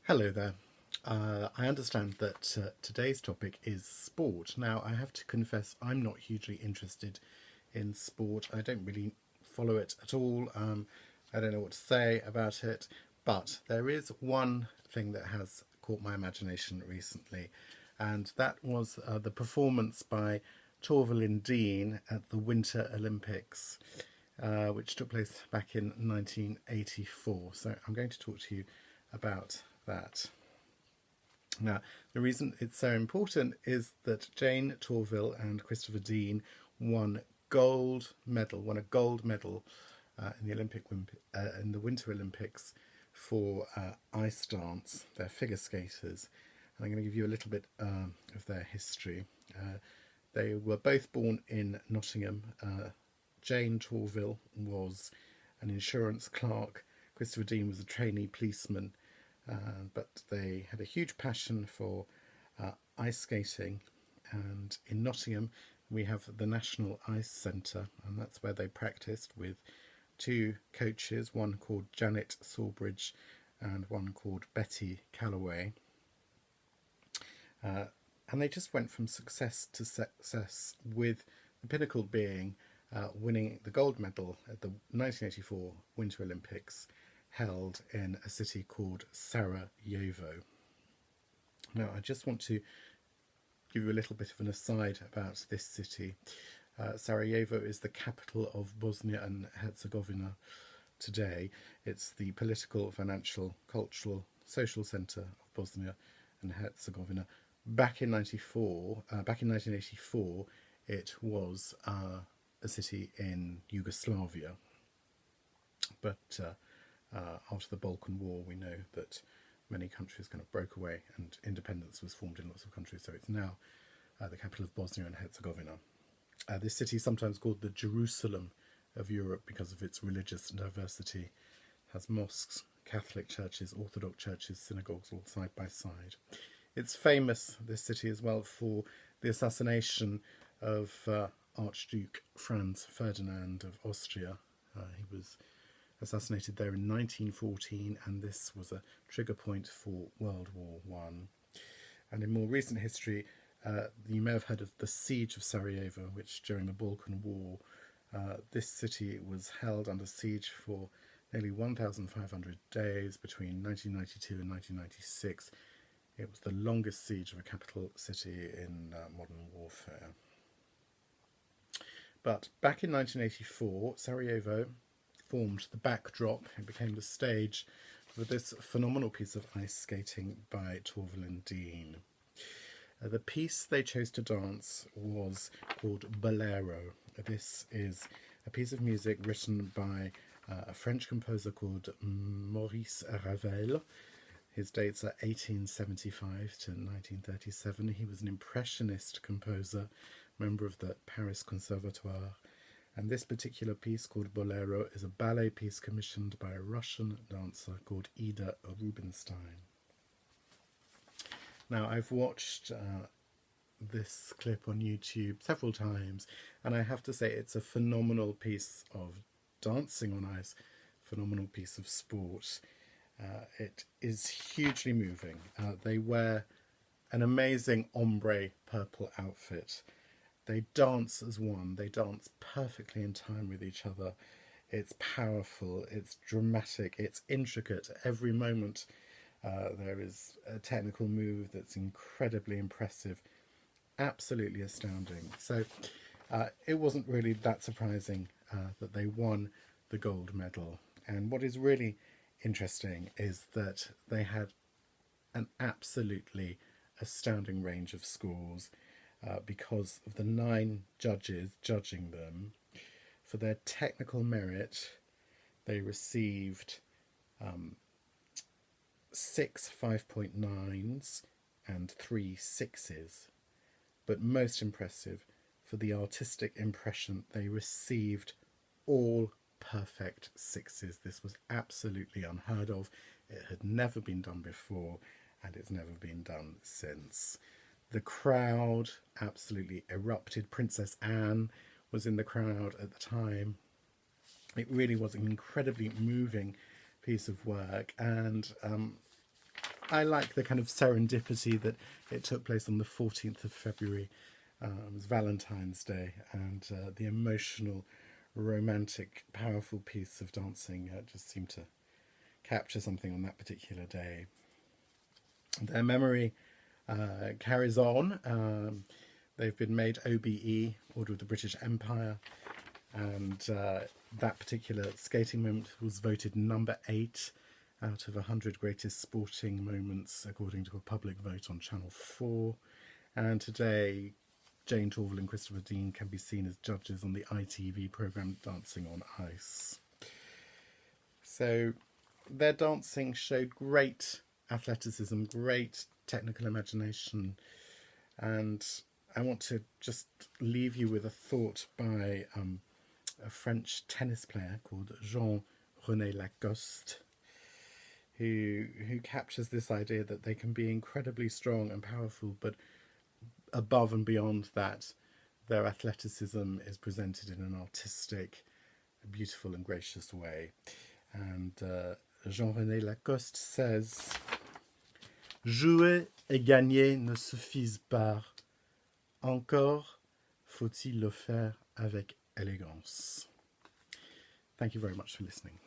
Hello there. I understand that today's topic is sport. Now, I have to confess I'm not hugely interested in sport. I don't really follow it at all. I don't know what to say about it, but there is one thing that has caught my imagination recently, and that was the performance by Torvill and Dean at the Winter Olympics, which took place back in 1984. So I'm going to talk to you about that. Now, the reason it's so important is that Jayne Torvill and Christopher Dean won won a gold medal in the Winter Olympics for ice dance. They're figure skaters, and I'm going to give you a little bit of their history. They were both born in Nottingham. Jayne Torvill was an insurance clerk. Christopher Dean was a trainee policeman. But they had a huge passion for ice skating, and in Nottingham we have the National Ice Centre, and that's where they practiced with two coaches, one called Janet Sawbridge and one called Betty Calloway. And they just went from success to success, with the pinnacle being winning the gold medal at the 1984 Winter Olympics, held in a city called Sarajevo. Now, I just want to give you a little bit of an aside about this city. Sarajevo is the capital of Bosnia and Herzegovina today. It's the political, financial, cultural, social centre of Bosnia and Herzegovina. Back in 1984, it was a city in Yugoslavia, but after the Balkan War, we know that many countries kind of broke away and independence was formed in lots of countries, so it's now the capital of Bosnia and Herzegovina. This city is sometimes called the Jerusalem of Europe because of its religious diversity. It has mosques, Catholic churches, Orthodox churches, synagogues all side by side. It's famous, this city, as well, for the assassination of Archduke Franz Ferdinand of Austria. He was assassinated there in 1914, and this was a trigger point for World War I. And in more recent history, you may have heard of the Siege of Sarajevo, which during the Balkan War, this city was held under siege for nearly 1,500 days between 1992 and 1996. It was the longest siege of a capital city in modern warfare. But back in 1984, Sarajevo formed the backdrop. It became the stage for this phenomenal piece of ice skating by Torvill and Dean. The piece they chose to dance was called Bolero. This is a piece of music written by a French composer called Maurice Ravel. His dates are 1875 to 1937. He was an impressionist composer, member of the Paris Conservatoire. And this particular piece, called Bolero, is a ballet piece commissioned by a Russian dancer called Ida Rubinstein. Now, I've watched this clip on YouTube several times, and I have to say it's a phenomenal piece of dancing on ice, phenomenal piece of sport. It is hugely moving. They wear an amazing ombré purple outfit. They dance as one. They dance perfectly in time with each other. It's powerful, it's dramatic, it's intricate. Every moment there is a technical move that's incredibly impressive, absolutely astounding. So it wasn't really that surprising that they won the gold medal. And what is really interesting is that they had an absolutely astounding range of scores. Because of the 9 judges judging them. For their technical merit, they received 6 5.9s and 3 6s. But most impressive, for the artistic impression, they received all perfect 6s. This was absolutely unheard of. It had never been done before, and it's never been done since. The crowd absolutely erupted. Princess Anne was in the crowd at the time. It really was an incredibly moving piece of work, and I like the kind of serendipity that it took place on the 14th of February. It was Valentine's Day, and the emotional, romantic, powerful piece of dancing just seemed to capture something on that particular day. Their memory carries on. They've been made OBE, Order of the British Empire, and that particular skating moment was voted number 8 out of 100 greatest sporting moments according to a public vote on Channel 4. And today, Jayne Torvill and Christopher Dean can be seen as judges on the ITV programme Dancing on Ice. So their dancing showed great athleticism, great technical imagination, and I want to just leave you with a thought by a French tennis player called René Lacoste, who captures this idea that they can be incredibly strong and powerful, but above and beyond that, their athleticism is presented in an artistic, beautiful and gracious way. And Jean-René Lacoste says, Jouer et gagner ne suffisent pas. Encore, faut-il le faire avec élégance. Thank you very much for listening.